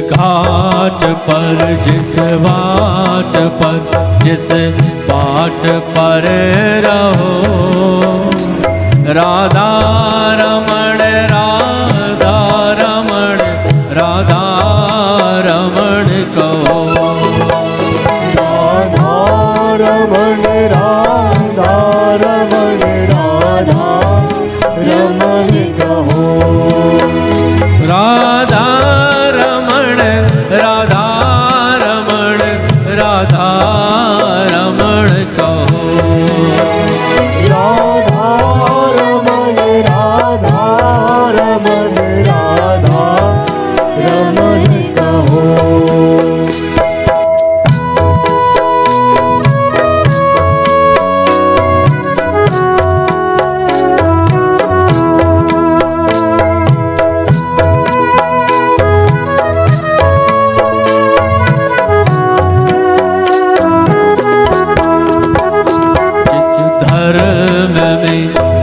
घाट पर जिस वाट पर जिस बाट पर रहो, राधा रमण राधा रमण राधा रमण कहो। राधा रमण राधा रमण राधा रमण कहो। राधा रमण राधा रमण राधा रमण कहो। राधा रमण राधा रमण राधा रमण कहो।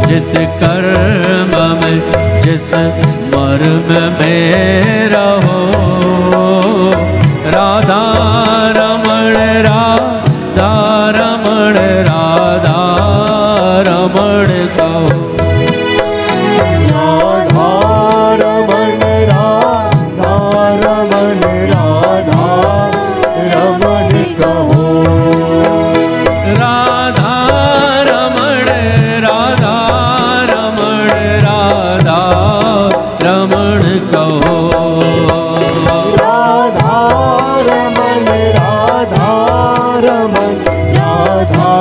जिस कर्म में जिस मर्म में रहो, राधा रमण राधा रमण राधा रमण कहो। राधा रमण राधा रमण राधा रमण कहो। राधा रमण राधा रमण राधा रमण कहो। राधा रमण राधा रमण राधा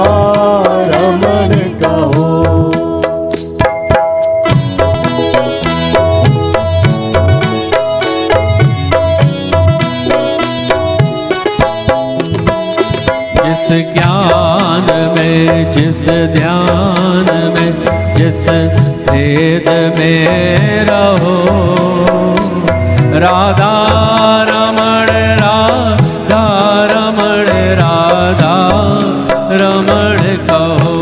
रमण कहो। जिस ज्ञान में जिस ध्यान में जिस भेद में रहो, राधा रमण राधा रमण राधा रमण कहो।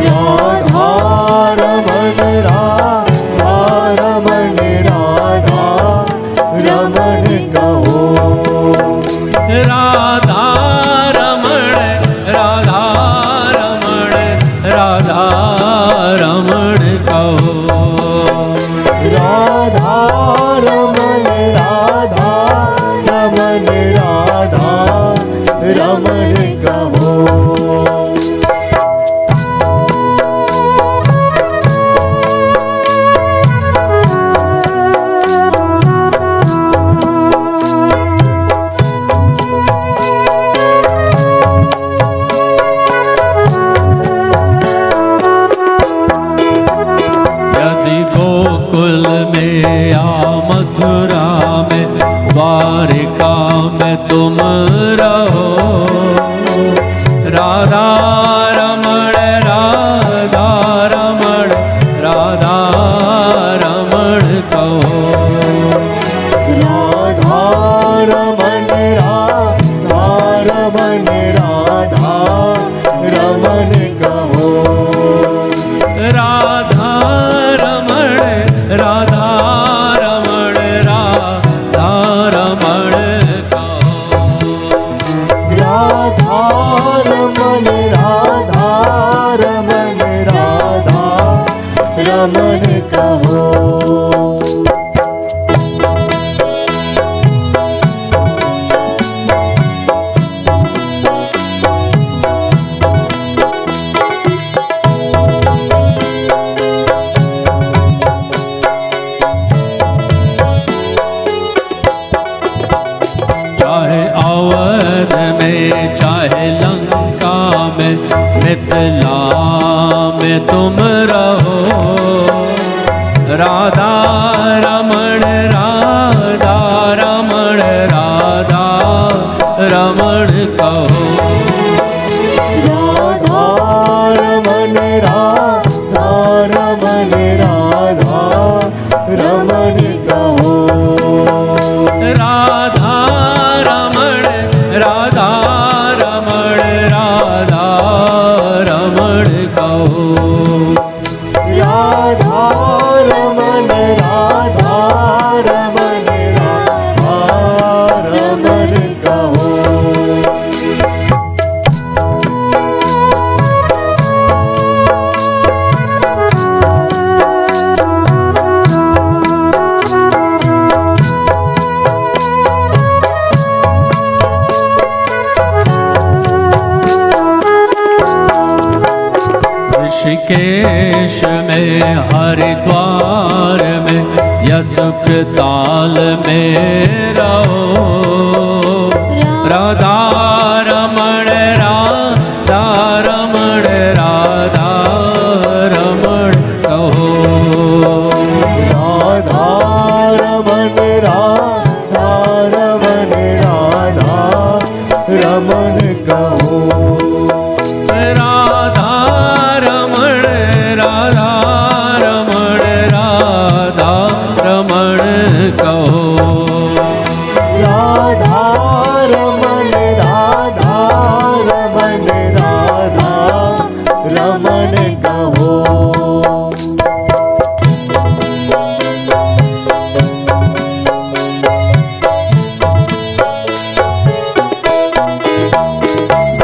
राधा रमण राधा रमण राधा रमण कहो। राधा रमण राधा रमण राधा रमण कहो। राधा रमण राधा रमण राधा रमण कहो। गोकुल में या मथुरा में द्वारिका में तुम रहो, राधा रमण राधा रमण राधा रमण कहो। राधा रमण राधा रमण राधा रमण कहो। राधा रमण राधा रमण राधा रमण कहो। राधा रमण राधा रमण राधा रमण कहो। चाहे अवध में चाहे लंका में मिथिला में तुम रहो, राधा रमण राधा रमण राधा रमण कहो। राधा रमण राधा रमण राधा रमण कहो। राधा रमण राधा रमण राधा रमण कहो। राधा रमण राधा रमण राधा हरिद्वार में यसुक ताल में रहो राधा रमण राधा रमण राधा रमण कहो राधा रमण राधा रमण राधा रमण कहो राधा रमण राधा रमण राधा रमण कहो राधा रमण राधा रमण राधा रमण कहो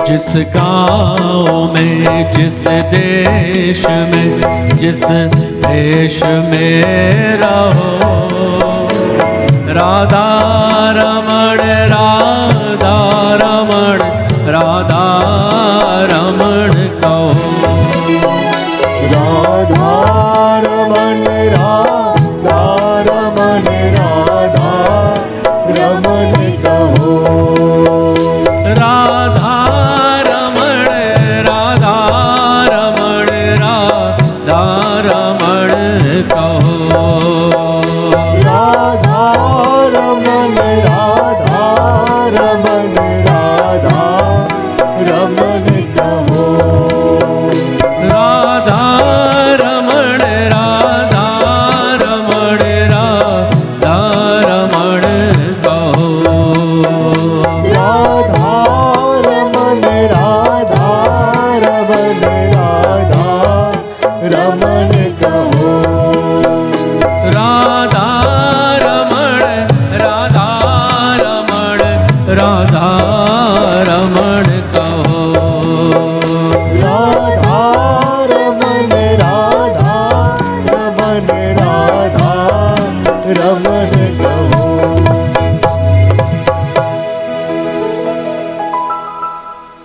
जिस गाँव में जिस देश में जिस देश में रहो राधा रमण राधा रमण राधा रमण कहो राधा रमण राधा रमण राधा रमण कहो राधा रमण राधा रमण राधा रमण कहो राधा रमण राधा रमण राधा रमण कहो राधा रमण राधा रमण राधा रमण कहो राधा रमण राधा रमण राधा रमण कहो राधा रमण राधा रमण राधा रमण कहो राधा रमण राधा रमण राधा रमण कहो